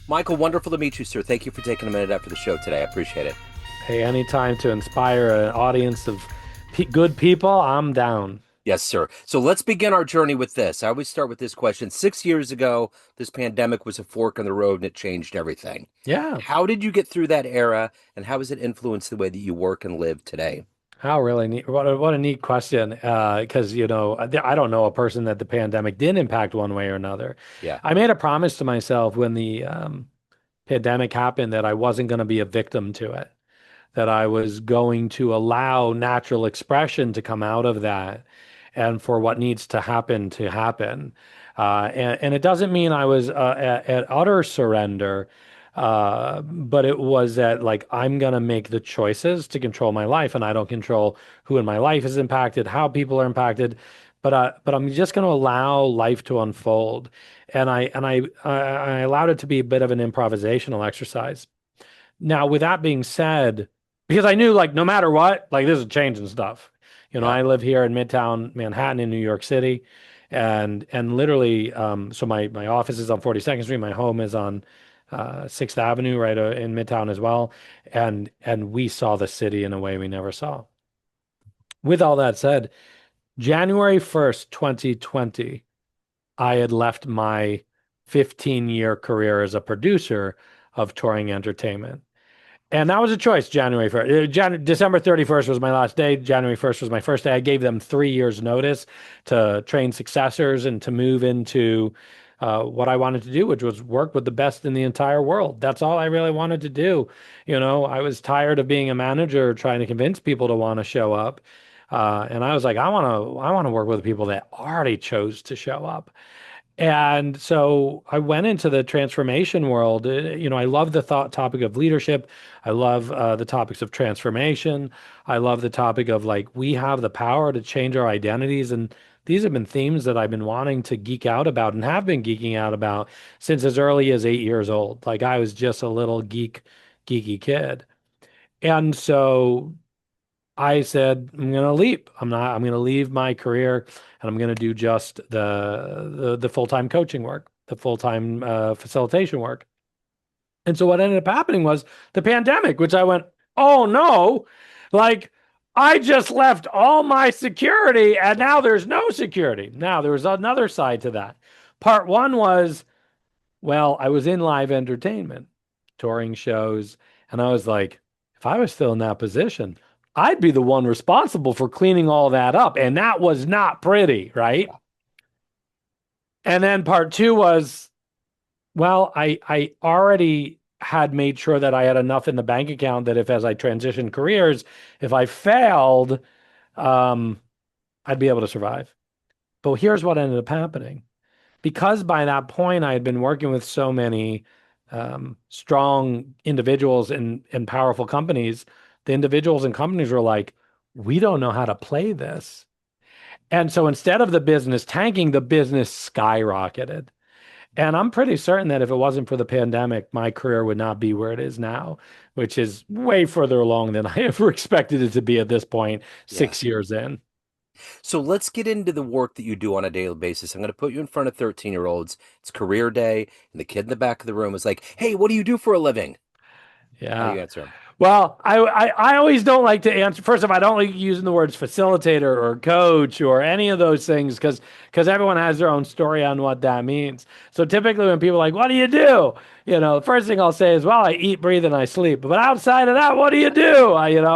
Michael, wonderful to meet you, sir. Thank you for taking a minute out for the show today. I appreciate it. Hey, anytime to inspire an audience of good people, I'm down. Yes, sir. So let's begin our journey with this. I always start with this question. 6 years ago, this pandemic was a fork in the road and it changed everything. Yeah. How did you get through that era and how has it influenced the way that you work and live today? How really neat. What a neat question. Because, I don't know a person that the pandemic did impact one way or another. Yeah. I made a promise to myself when the pandemic happened that I wasn't going to be a victim to it, that I was going to allow natural expression to come out of that and for what needs to happen to happen. And it doesn't mean I was at utter surrender, but it was that like I'm going to make the choices to control my life, and I don't control who in my life is impacted, how people are impacted. But I'm just going to allow life to unfold, and I allowed it to be a bit of an improvisational exercise. Now, with that being said, because I knew like no matter what, like this is changing stuff. Yeah. I live here in Midtown Manhattan in New York City, and literally, so my office is on 42nd Street. My home is on 6th Avenue, right in Midtown as well, and we saw the city in a way we never saw. With all that said, January 1st, 2020, I had left my 15-year career as a producer of touring entertainment. And that was a choice, January 1st. December 31st was my last day. January 1st was my first day. I gave them 3 years notice to train successors and to move into what I wanted to do, which was work with the best in the entire world. That's all I really wanted to do. I was tired of being a manager trying to convince people to want to show up. And I was like, I want to work with people that already chose to show up. And so I went into the transformation world. I love the thought topic of leadership. I love the topics of transformation. I love the topic of like we have the power to change our identities. And these have been themes that I've been wanting to geek out about and have been geeking out about since as early as 8 years old. Like I was just a little geeky kid. And so I said, I'm going to leap. I'm going to leave my career and I'm going to do just the full-time coaching work, the full-time facilitation work. And so what ended up happening was the pandemic, which I went, oh no, like I just left all my security and now there's no security. Now there was another side to that. Part one was, well, I was in live entertainment, touring shows, and I was like, if I was still in that position, I'd be the one responsible for cleaning all that up. And that was not pretty, right? And then part two was, well, I already had made sure that I had enough in the bank account that if as I transitioned careers, if I failed, um, I'd be able to survive. But here's what ended up happening. Because by that point I had been working with so many strong individuals in powerful companies, the individuals and companies were like, we don't know how to play this. And so instead of the business tanking, the business skyrocketed. And I'm pretty certain that if it wasn't for the pandemic, my career would not be where it is now, which is way further along than I ever expected it to be at this point, Yeah. 6 years in. So let's get into the work that you do on a daily basis. I'm going to put you in front of 13-year-olds. It's career day, and the kid in the back of the room is like, "Hey, what do you do for a living?" How do Yeah. you answer him? Well, I always don't like to answer. First of all, I don't like using the words facilitator or coach or any of those things because everyone has their own story on what that means. So typically when people are like, what do you do? The first thing I'll say is, well, I eat, breathe, and I sleep. But outside of that, what do you do? And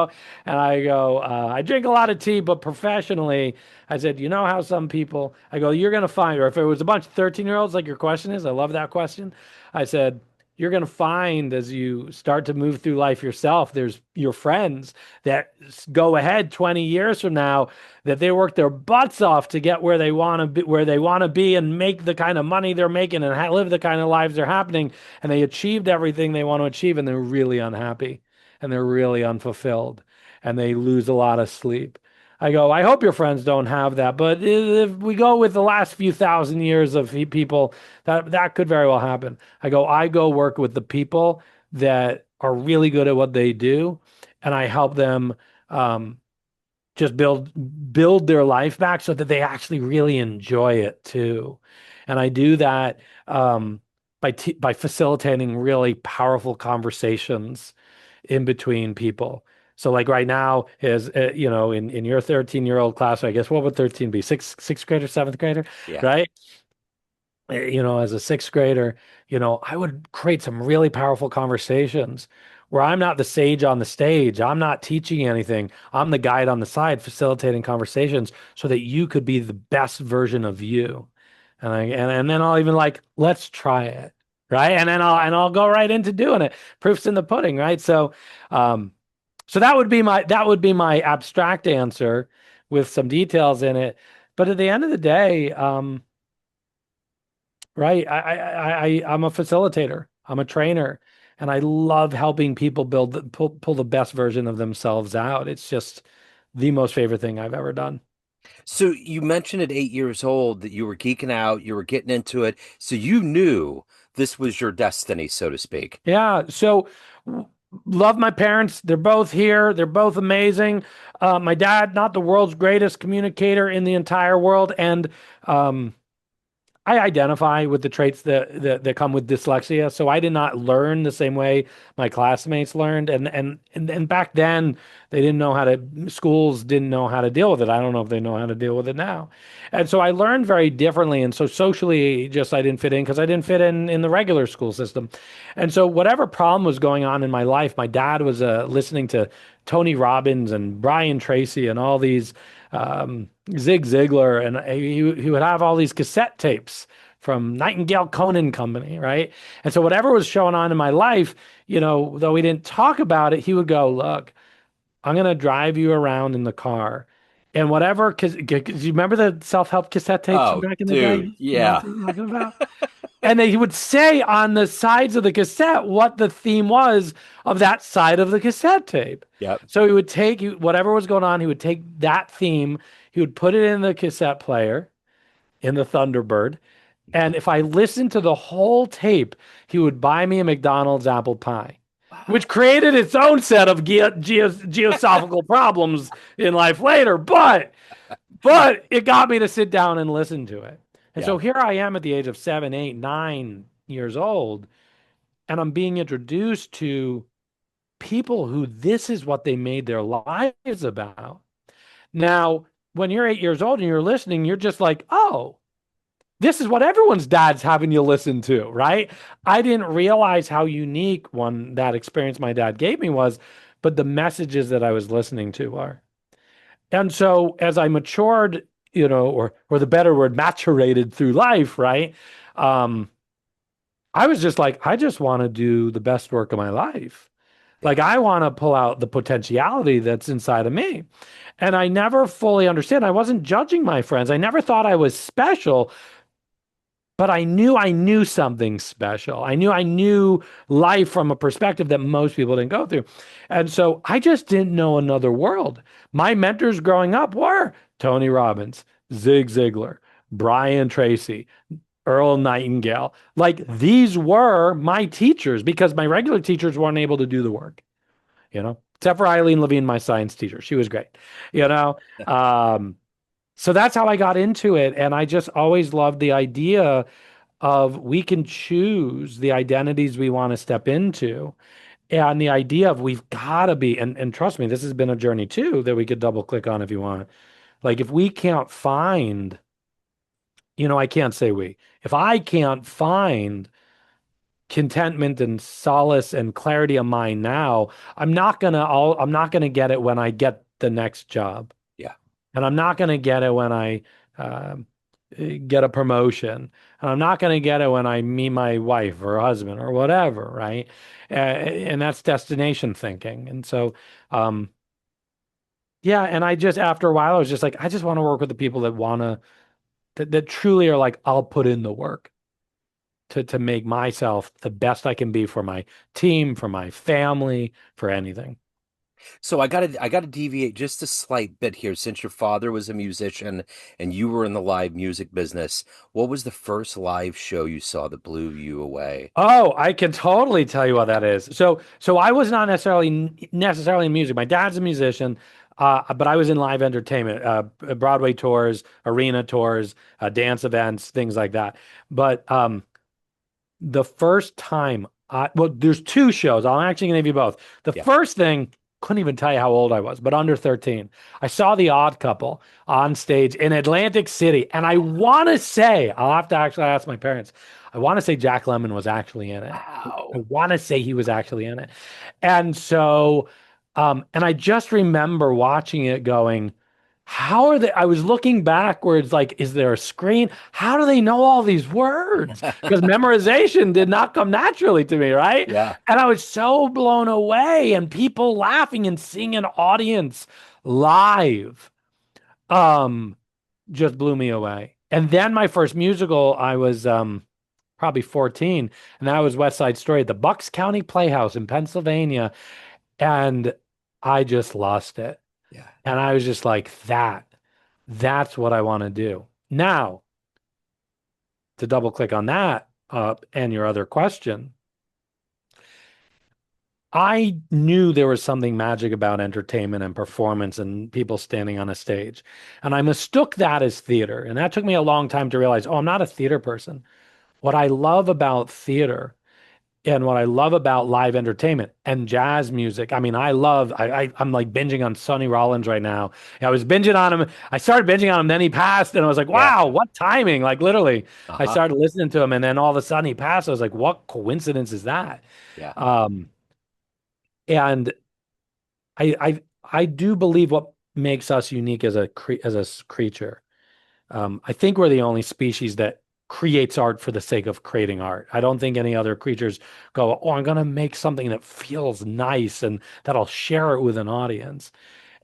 I go, I drink a lot of tea, but professionally, I said, how some people, I go, you're going to find, or if it was a bunch of 13-year-olds like your question is, I love that question. I said, you're going to find as you start to move through life yourself, there's your friends that go ahead 20 years from now that they work their butts off to get where they want to be and make the kind of money they're making and live the kind of lives they're happening. And they achieved everything they want to achieve and they're really unhappy and they're really unfulfilled and they lose a lot of sleep. I go, I hope your friends don't have that. But if we go with the last few thousand years of people, that could very well happen. I go work with the people that are really good at what they do, and I help them just build their life back so that they actually really enjoy it too. And I do that. by facilitating really powerful conversations in between people. So like right now is in your 13-year-old class, I guess what would 13 be? Sixth grader, seventh grader, Yeah. right? As a sixth grader, I would create some really powerful conversations where I'm not the sage on the stage. I'm not teaching anything. I'm the guide on the side facilitating conversations so that you could be the best version of you. And then I'll even like, let's try it. Right. And I'll go right into doing it. Proof's in the pudding, right? Um, so that would be my abstract answer with some details in it. But at the end of the day, right. I'm a facilitator. I'm a trainer, and I love helping people pull the best version of themselves out. It's just the most favorite thing I've ever done. So you mentioned at 8 years old that you were geeking out, you were getting into it. So you knew this was your destiny, so to speak. Yeah. W- Love my parents. They're both here. They're both amazing. My dad, not the world's greatest communicator in the entire world, and um, I identify with the traits that come with dyslexia. So I did not learn the same way my classmates learned. And back then they didn't know how to, schools didn't know how to deal with it. I don't know if they know how to deal with it now. And so I learned very differently. And so socially, just I didn't fit in because I didn't fit in the regular school system. And so whatever problem was going on in my life, my dad was listening to Tony Robbins and Brian Tracy and all these Zig Ziglar, and he would have all these cassette tapes from Nightingale Conan Company, right? And so whatever was showing on in my life, though we didn't talk about it, he would go, "Look, I'm gonna drive you around in the car." And whatever, because you remember the self-help cassette tapes from Oh, back in the day? dude. You know what Yeah. I'm talking about? And then he would say on the sides of the cassette what the theme was of that side of the cassette tape. Yep. So he would take whatever was going on, he would take that theme, he would put it in the cassette player, in the Thunderbird. And if I listened to the whole tape, he would buy me a McDonald's apple pie, which Wow. created its own set of geosophical problems in life later. But it got me to sit down and listen to it. And Yeah. so here I am at the age of 7, 8, 9 years old, and I'm being introduced to people who this is what they made their lives about. Now, when you're 8 years old and you're listening, you're just like, oh, this is what everyone's dad's having you listen to, right? I didn't realize how unique one that experience my dad gave me was, but the messages that I was listening to are. And so as I matured, or the better word, maturated through life, right? Um, I was just like, I just want to do the best work of my life. Yeah. Like I want to pull out the potentiality that's inside of me. And I never fully understand. I wasn't judging my friends. I never thought I was special, but I knew something special. I knew life from a perspective that most people didn't go through. And so I just didn't know another world. My mentors growing up were Tony Robbins, Zig Ziglar, Brian Tracy, Earl Nightingale. Like these were my teachers because my regular teachers weren't able to do the work, except for Eileen Levine, my science teacher. She was great, you know. Um, so that's how I got into it. And I just always loved the idea of we can choose the identities we want to step into. And the idea of we've got to be, and trust me, this has been a journey too that we could double click on if you want. Like if we can't find, I can't say we, if I can't find contentment and solace and clarity of mind now, I'm not gonna get it when I get the next job. Yeah. And I'm not going to get it when I um, get a promotion. And I'm not going to get it when I meet my wife or husband or whatever, right? And that's destination thinking. And so, yeah. And after a while, I was just like, I just want to work with the people that truly are like, I'll put in the work to make myself the best I can be for my team, for my family, for anything. So I gotta deviate just a slight bit here. Since your father was a musician and you were in the live music business, what was the first live show you saw that blew you away? Oh, I can totally tell you what that is. So I was not necessarily in music. My dad's a musician, but I was in live entertainment, Broadway tours, arena tours, dance events, things like that. But the first time well, there's two shows. I'm actually gonna give you both. The Yeah. first thing, couldn't even tell you how old I was, but under 13. I saw The Odd Couple on stage in Atlantic City, and I want to say, I'll have to actually ask my parents. I want to say Jack Lemmon was actually in it. I Wow. want to say he was actually in it. And so, and I just remember watching it going, how are they? I was looking backwards, like, is there a screen? How do they know all these words? Because memorization did not come naturally to me, right? Yeah. And I was so blown away, and people laughing and seeing an audience live, um, just blew me away. And then my first musical, I was probably 14, and that was West Side Story at the Bucks County Playhouse in Pennsylvania, and I just lost it. Yeah. And I was just like, that's what I want to do. Now, to double click on that, and your other question, I knew there was something magic about entertainment and performance and people standing on a stage. And I mistook that as theater. And that took me a long time to realize, oh, I'm not a theater person. What I love about theater and what I love about live entertainment and jazz music, I mean, I'm like binging on Sonny Rollins right now. I was binging on him. I started binging on him, then he passed, and I was like, Yeah. wow, what timing? Like literally, I Uh-huh. started listening to him, and then all of a sudden he passed. I was like, what coincidence is that? Yeah. Um, and I do believe what makes us unique as a creature. I think we're the only species that creates art for the sake of creating art. I don't think any other creatures go, oh, I'm going to make something that feels nice and that I'll share it with an audience.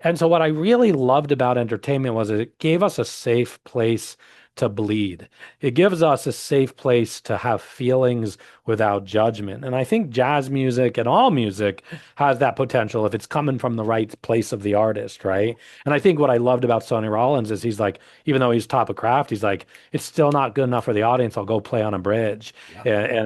And so what I really loved about entertainment was it gave us a safe place to bleed. It gives us a safe place to have feelings without judgment. And I think jazz music and all music has that potential if it's coming from the right place of the artist, right? And I think what I loved about Sonny Rollins is he's like, even though he's top of craft, he's like, it's still not good enough for the audience. I'll go play on a bridge, Yeah.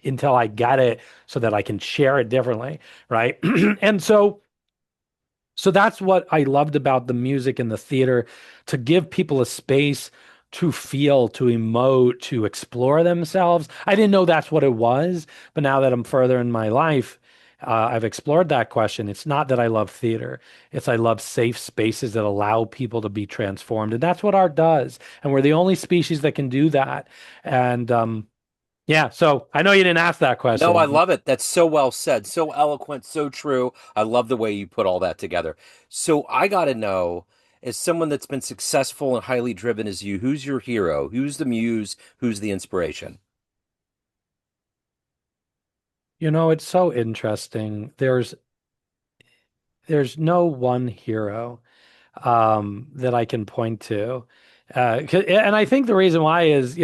until I get it so that I can share it differently, right? And so that's what I loved about the music and the theater, to give people a space to feel, to emote, to explore themselves. I didn't know that's what it was, but now that I'm further in my life, I've explored that question. It's not that I love theater, it's I love safe spaces that allow people to be transformed. And that's what art does. And we're the only species that can do that. And yeah, so I know you didn't ask that No, I question. love it. That's so well said, so eloquent, so true. I love the way you put all that together. So I got to know, as someone that's been successful and highly driven as you, who's your hero? Who's the muse? Who's the inspiration? You know, it's so interesting. There's no one hero that I can point to. And I think the reason why is,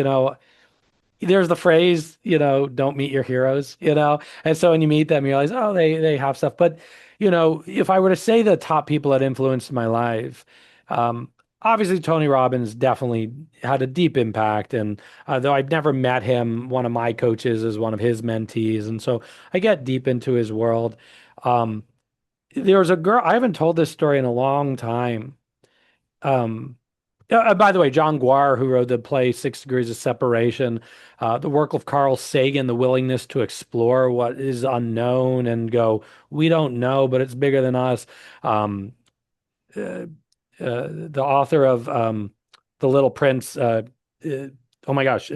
there's the phrase, don't meet your heroes, and so when you meet them, you realize, oh, they have stuff. But, if I were to say the top people that influenced my life, um, obviously Tony Robbins definitely had a deep impact. And though I've never met him, one of my coaches is one of his mentees, and so I get deep into his world. Um, there was a girl, I haven't told this story in a long time. Um, by the way, John Guare, who wrote the play Six Degrees of Separation, the work of Carl Sagan, the willingness to explore what is unknown and go, we don't know, but it's bigger than us. Um, uh, the author of The Little Prince, uh, oh my gosh,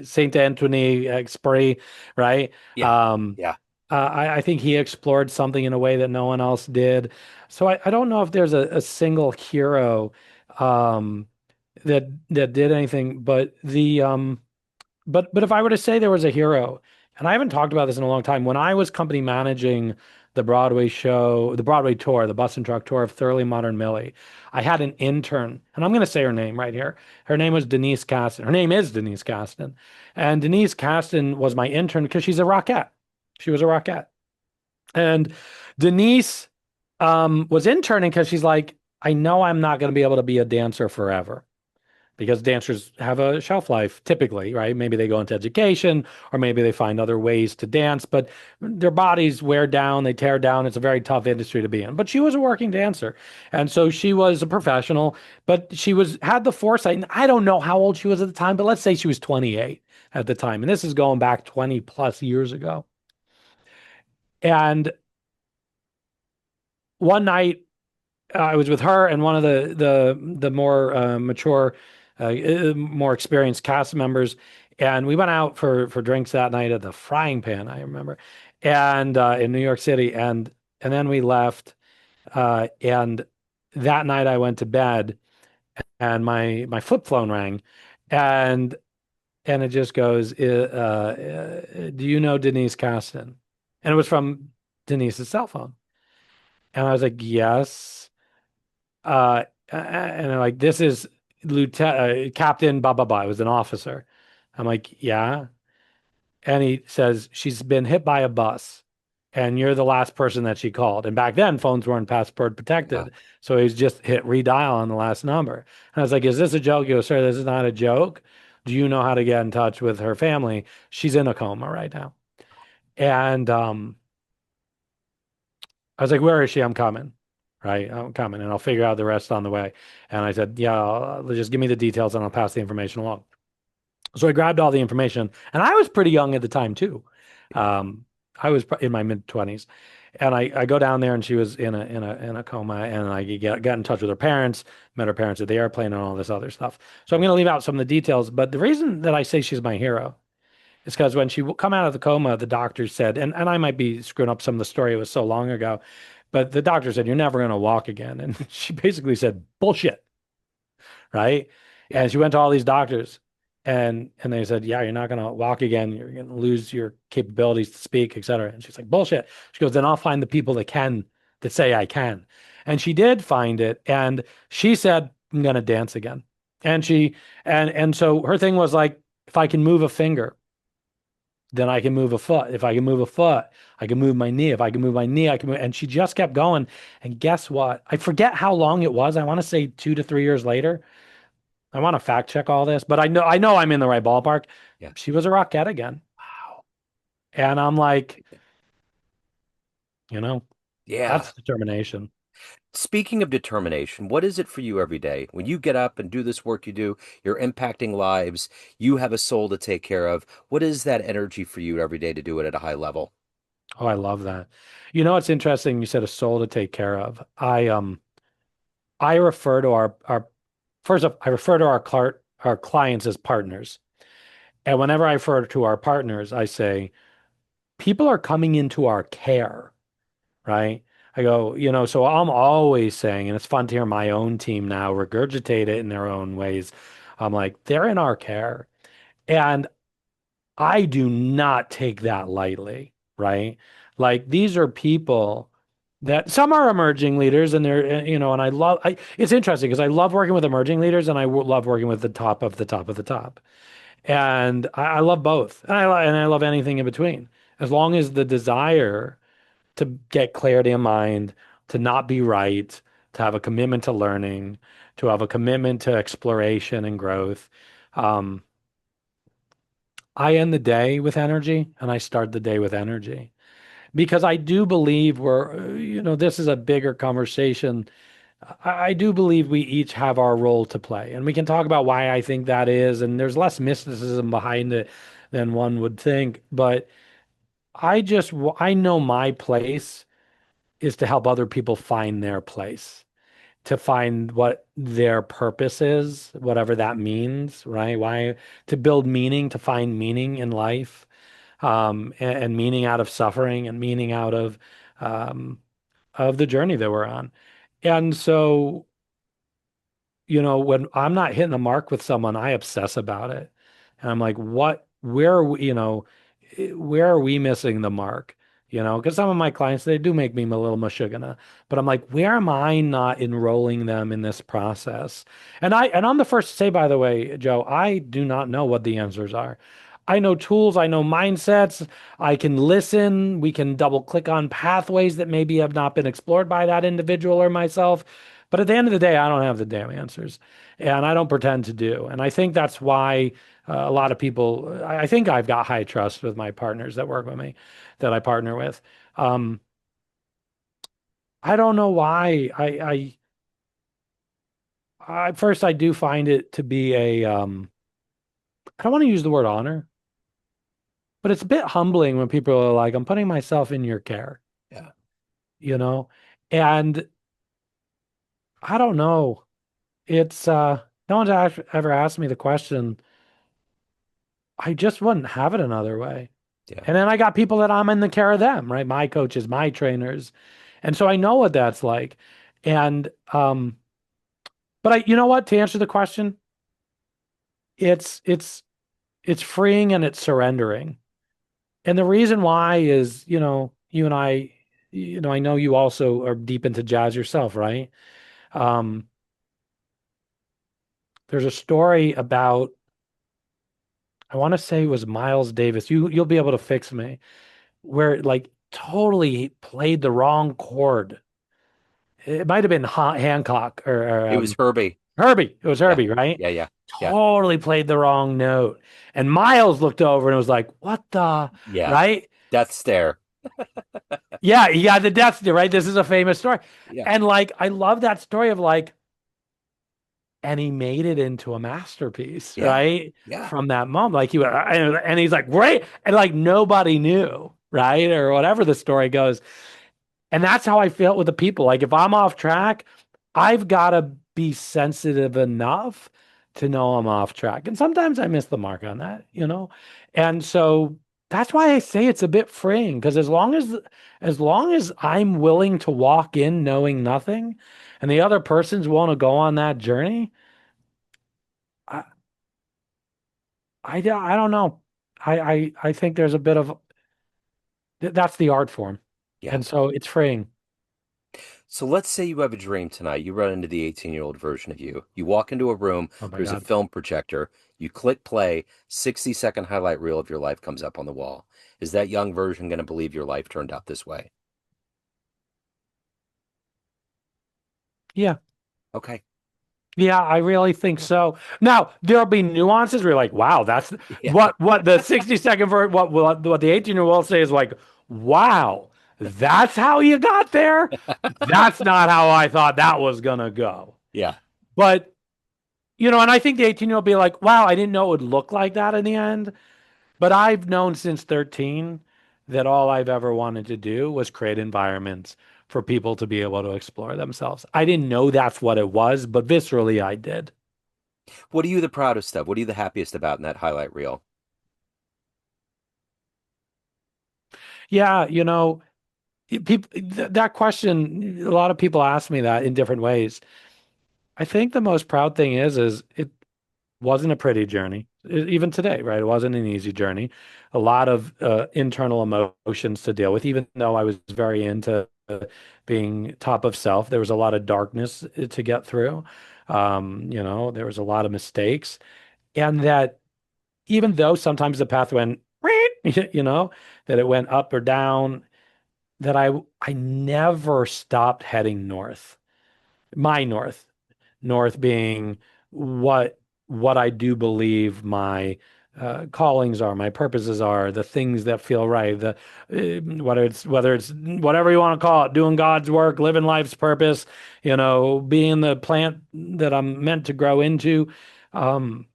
Saint Anthony Exupéry, right? Yeah. Um, Yeah. I think he explored something in a way that no one else did. So I don't know if there's a single hero um, that did anything, but if I were to say there was a hero, and I haven't talked about this in a long time, when I was company managing the Broadway show, the Broadway tour, the bus and truck tour of Thoroughly Modern Millie, I had an intern, and I'm going to say her name right here. Her name was Denise Caston. Her name is Denise Caston. And Denise Caston was my intern because she's a rockette. She was a rockette. And Denise was interning because she's like, I know I'm not going to be able to be a dancer forever. because dancers have a shelf life typically, right? Maybe they go into education or maybe they find other ways to dance, but their bodies wear down, they tear down. It's a very tough industry to be in. But she was a working dancer. And so she was a professional, but she was had the foresight. And I don't know how old she was at the time, but let's say she was 28 at the time. And this is going back 20 plus years ago. And one night I was with her and one of the more mature, more experienced cast members, and we went out for drinks that night at the Frying Pan, I remember, and in New York City, and then we left, and that night I went to bed, and my flip phone rang, and it just goes, "Do you know Denise Caston?" And it was from Denise's cell phone, and I was like, "Yes." And they're like, this is Lieutenant Captain blah blah blah. It was an officer. I'm like, yeah. And he says she's been hit by a bus, and you're the last person that she called. And back then, phones weren't password Yeah. protected, so he's just hit redial on the last number. And I was like, is this a joke? He goes, sir, this is not a joke. Do you know how to get in touch with her family? She's in a coma right now. And I was like, where is she? I'm coming. Right. I'm coming and I'll figure out the rest on the way. And I said, yeah, just give me the details and I'll pass the information along. So I grabbed all the information and I was pretty young at the time too. Um, I was in my mid 20s and I go down there and she was in a coma and I got in touch with her parents, met her parents at the airplane and all this other stuff. So I'm going to leave out some of the details, but the reason that I say she's my hero is because when she come out of the coma, the doctor said, and I might be screwing up some of the story, it was so long ago, but the doctor said, you're never going to walk again. And she basically said, bullshit, right? Yeah. And she went to all these doctors and they said, yeah, you're not going to walk again. You're going to lose your capabilities to speak, et cetera. And she's like, bullshit. She goes, then I'll find the people that can, that say I can. And she did find it. And she said, I'm going to dance again. And and so her thing was like, if I can move a finger, then I can move a foot. If I can move a foot, I can move my knee. If I can move my knee, I can move. And she just kept going. And guess what? I forget how long it was. I want to say 2 to 3 years later. I want to fact check all this, but I know I'm in the right ballpark. Yeah. She was a rockette again. Wow. And I'm like, you know, Yeah. that's determination. Speaking of determination, what is it for you every day? When you get up and do this work you do, you're impacting lives, you have a soul to take care of. What is that energy for you every day to do it at a high level? Oh, I love that. You know, it's interesting. You said a soul to take care of. I refer to our first off, I refer to our clients as partners. And whenever I refer to our partners, I say, people are coming into our care, right? I go, so I'm always saying, and it's fun to hear my own team now regurgitate it in their own ways. I'm like, they're in our care. And I do not take that lightly, right? Like these are people that some are emerging leaders and and it's interesting because I love working with emerging leaders and love working with the top of the top of the top. And I love both. And I love anything in between. As long as the desire to get clarity of mind, to not be right, to have a commitment to learning, to have a commitment to exploration and growth. Um, I end the day with energy and I start the day with energy because I do believe this is a bigger conversation. I do believe we each have our role to play, and we can talk about why I think that is. And there's less mysticism behind it than one would think. But I know my place is to help other people find their place, to find what their purpose is, whatever that means, right? Why to build meaning, to find meaning in life, and meaning out of suffering and meaning out um, of the journey that we're on. And so when I'm not hitting the mark with someone, I obsess about it. And I'm like, where are we, where are we missing the mark? Because some of my clients, they do make me a little mashugana, but I'm like, where am I not enrolling them in this process? And I'm the first to say, by the way, Joe, I do not know what the answers are. I know tools, I know mindsets, I can listen, we can double click on pathways that maybe have not been explored by that individual or myself. But at the end of the day, I don't have the damn answers, and I don't pretend to do. And I think that's why a lot of people, I think I've got high trust with my partners that work with me, that I partner with. Um, I don't know why. First, I do find it to be I don't want to use the word honor, but it's a bit humbling when people are like, I'm putting myself in your care, Yeah. you know? And I don't know. It's no one's ever asked me the question. I just wouldn't have it another way. Yeah. And then I got people that I'm in the care of them, right? My coaches, my trainers. And so I know what that's like. And but you know what, to answer the question, it's it's it's freeing and it's surrendering. And the reason why is, you and I, I know you also are deep into jazz yourself, right? Um, there's a story about, I want to say it was Miles Davis. You'll be able to fix me, where like totally played the wrong chord. It might have been Hancock or It was Herbie. Herbie. It was Yeah. Herbie, right? Yeah. Yeah. Yeah. Totally played the wrong note. And Miles looked over and was like, "What the?" Yeah. Right? Death stare. Yeah, he got the death stare, right? This is a famous story. Yeah. And like, I love that story of like, and he made it into a masterpiece, Yeah. right? Yeah. From that moment. Like and he's like, great. And like nobody knew, right? Or whatever the story goes. And that's how I feel with the people. Like if I'm off track, I've got to be sensitive enough to know I'm off track. And sometimes I miss the mark on that. And so that's why I say it's a bit freeing because as long as I'm willing to walk in knowing nothing and the other person's willing to go on that journey, I I don't know. I think there's a bit of that's the art form. Yeah. And so it's freeing. So let's say you have a dream tonight. You run into the 18-year-old version of you. You walk into a room, Oh my there's a God. film projector, you click play, 60-second highlight reel of your life comes up on the wall. Is that young version going to believe your life turned out this way? Yeah. Okay. Yeah, I really think so. Now, there'll be nuances where you're like, wow, that's Yeah. what the 60-second for what the 18-year-old will say is like, wow, that's how you got there? That's not how I thought that was gonna go. Yeah. But, and I think the 18-year-old will be like, wow, I didn't know it would look like that in the end. But I've known since 13 that all I've ever wanted to do was create environments for people to be able to explore themselves. I didn't know that's what it was, but viscerally I did. What are you the proudest of? What are you the happiest about in that highlight reel? Yeah, people that question, a lot of people ask me that in different ways. I think the most proud thing is it wasn't a pretty journey. Even today, right? It wasn't an easy journey. A lot of internal emotions to deal with, even though I was very into being top of self. There was a lot of darkness to get through. There was a lot of mistakes. And that even though sometimes the path went, you know, that it went up or down, that I never stopped heading north. My north being what what I do believe my callings are, my purposes are, the things that feel right, the whether it's whatever you want to call it, doing God's work, living life's purpose, being the plant that I'm meant to grow into. Um,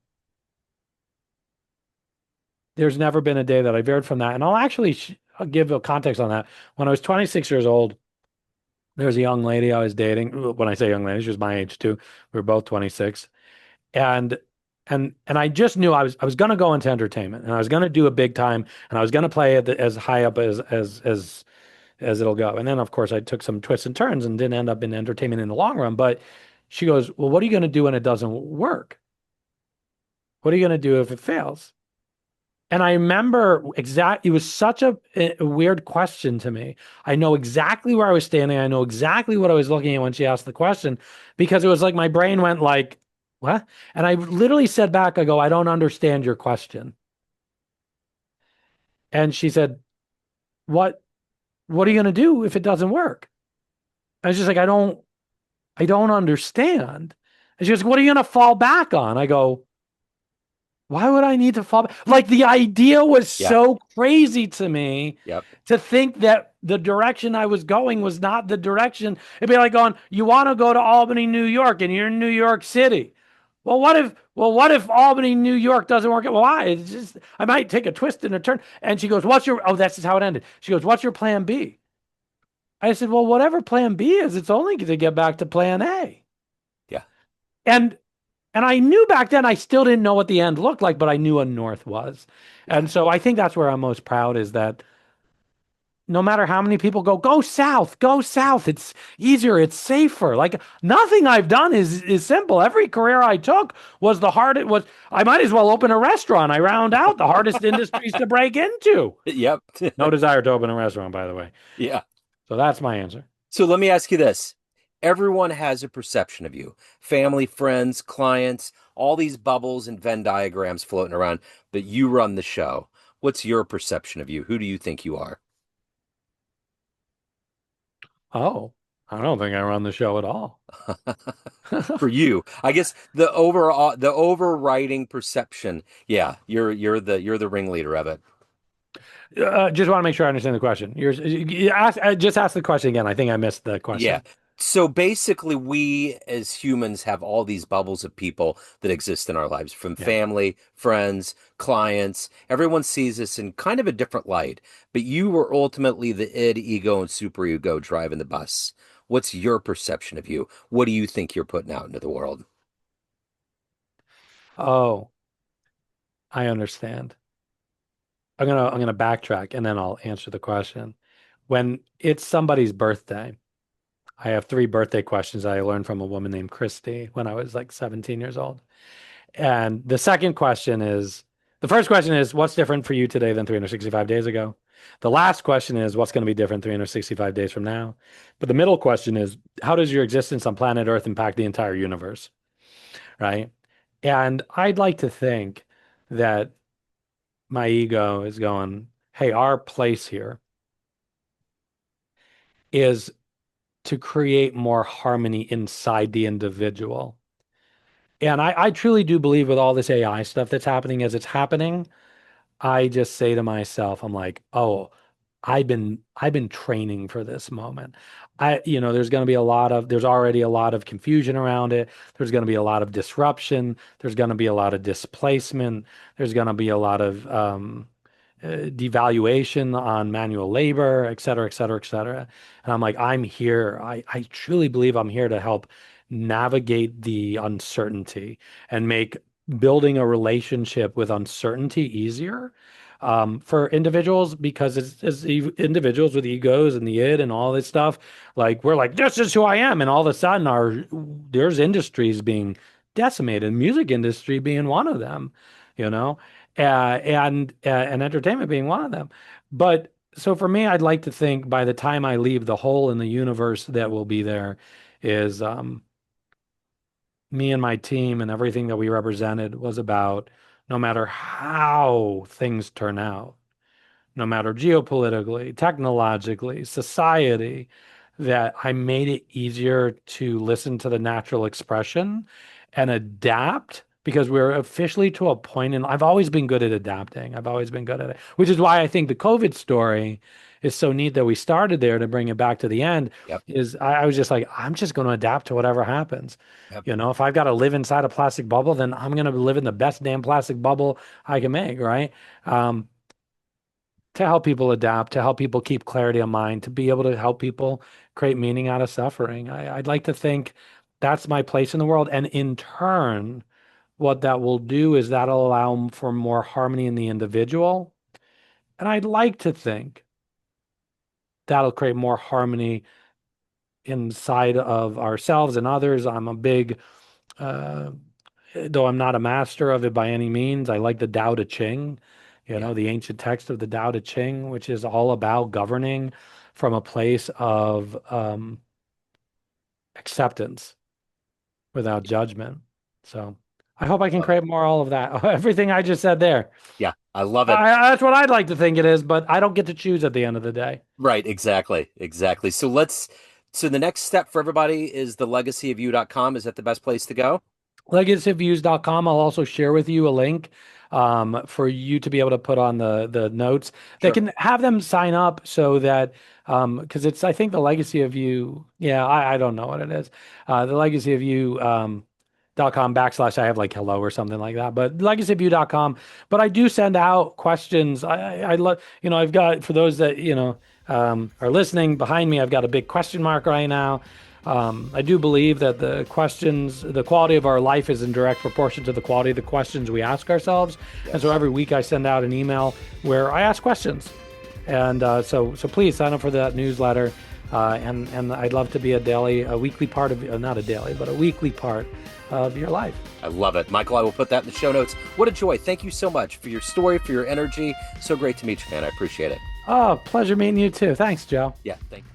there's never been a day that I veered from that, and I'll give a context on that. When I was 26 years old, there was a young lady I was dating. When I say young lady, she was my age too. We were both 26. And and I just knew I was going to go into entertainment and I was going to do a big time and I was going to play it as high up as it'll go. And then of course I took some twists and turns and didn't end up in entertainment in the long run. But she goes, "Well, what are you going to do when it doesn't work? What are you going to do if it fails?" And I remember it was such a weird question to me. I know exactly where I was standing. I know exactly what I was looking at when she asked the question because it was like my brain went like, what? And I literally said back, I go, I don't understand your question. And she said, what are you going to do if it doesn't work? I was just like, I don't. I don't understand. And she goes, what are you going to fall back on? I go, why would I need to fall back? Like the idea was Yeah. so crazy to me Yep. to think that the direction I was going was not the direction. It'd be like going, you want to go to Albany, New York, and you're in New York City. Well, what if Albany, New York doesn't work out? Well, why? It's just, I might take a twist and a turn. And she goes, oh, that's just how it ended. She goes, what's your plan B? I said, well, whatever plan B is, it's only to get back to plan A. Yeah. And and I knew back then I still didn't know what the end looked like, but I knew a north was. Yeah. And so I think that's where I'm most proud is that no matter how many people go south, go south. It's easier, it's safer. Like nothing I've done is simple. Every career I took was the hardest was I might as well open a restaurant. I round out the hardest industries to break into. Yep. No desire to open a restaurant, by the way. Yeah. So that's my answer. So let me ask you this. Everyone has a perception of you. Family, friends, clients, all these bubbles and Venn diagrams floating around, but you run the show. What's your perception of you? Who do you think you are? Oh, I don't think I run the show at all. For you, I guess the overriding perception. Yeah, you're the ringleader of it. Just want to make sure I understand the question. Just ask the question again. I think I missed the Yeah. question. So basically, we as humans have all these bubbles of people that exist in our lives, from Yeah. family, friends, clients. Everyone sees us in kind of a different light, but you were ultimately the id, ego, and superego driving the bus. What's your perception of you? What do you think you're putting out into the world? Oh, I understand. I'm gonna backtrack and then I'll answer the question. When it's somebody's birthday, I have three birthday questions I learned from a woman named Christy when I was like 17 years old. And the first question is, what's different for you today than 365 days ago? The last question is, what's going to be different 365 days from now? But the middle question is, how does your existence on planet Earth impact the entire universe? Right? And I'd like to think that my ego is going, hey, our place here is to create more harmony inside the individual. And I truly do believe with all this AI stuff that's happening as it's happening, I just say to myself, I'm like, oh, I've been training for this moment. There's already a lot of confusion around it. There's going to be a lot of disruption. There's going to be a lot of displacement. There's going to be a lot of devaluation on manual labor, et cetera, et cetera, et cetera. And I'm like, I'm here. I truly believe I'm here to help navigate the uncertainty and make building a relationship with uncertainty easier for individuals because it's individuals with egos and the id and all this stuff. Like we're like, this is who I am. And all of a sudden there's industries being decimated, music industry being one of them, you know? And entertainment being one of them. But so for me, I'd like to think by the time I leave, the hole in the universe that will be there is me and my team and everything that we represented was about no matter how things turn out, no matter geopolitically, technologically, society, that I made it easier to listen to the natural expression and adapt because we're officially to a point, and I've always been good at adapting. I've always been good at it, which is why I think the COVID story is so neat that we started there to bring it back to the end. Yep. Is I was just like, I'm just going to adapt to whatever happens. Yep. If I've got to live inside a plastic bubble, then I'm going to live in the best damn plastic bubble I can make, right? Um, to help people adapt, to help people keep clarity of mind, to be able to help people create meaning out of suffering. I'd like to think that's my place in the world. And in turn, what that will do is that'll allow for more harmony in the individual. And I'd like to think that'll create more harmony inside of ourselves and others. I'm a big, uh, though I'm not a master of it by any means, I like the Tao Te Ching, Yeah. the ancient text of the Tao Te Ching, which is all about governing from a place of acceptance without judgment. So I hope I can Oh, create more all of that. Everything I just said there. yeah. I love it. That's what I'd like to think it is, but I don't get to choose at the end of the day. Right, exactly. Exactly. So let's So the next step for everybody is the legacyofyou.com. Is that the best place to go? Legacyofviews.com. I'll also share with you a link for you to be able to put on the notes. They Sure. can have them sign up so that because it's I think the legacy of you. Yeah, I don't know what it is. The legacy of you. .com / I have like hello or something like that, but legacyofview.com. But I do send out questions. I love, I've got, for those that, are listening behind me, I've got a big question mark right now. I do believe that the quality of our life is in direct proportion to the quality of the questions we ask ourselves. And so Yes. every week I send out an email where I ask questions. And so please sign up for that newsletter. And I'd love to be a weekly part of, not a daily, but a weekly part of your life. I love it. Michael, I will put that in the show notes. What a joy. Thank you so much for your story, for your energy. So great to meet you, man. I appreciate it. Oh, pleasure meeting you too. Thanks, Joe. Yeah, thank you.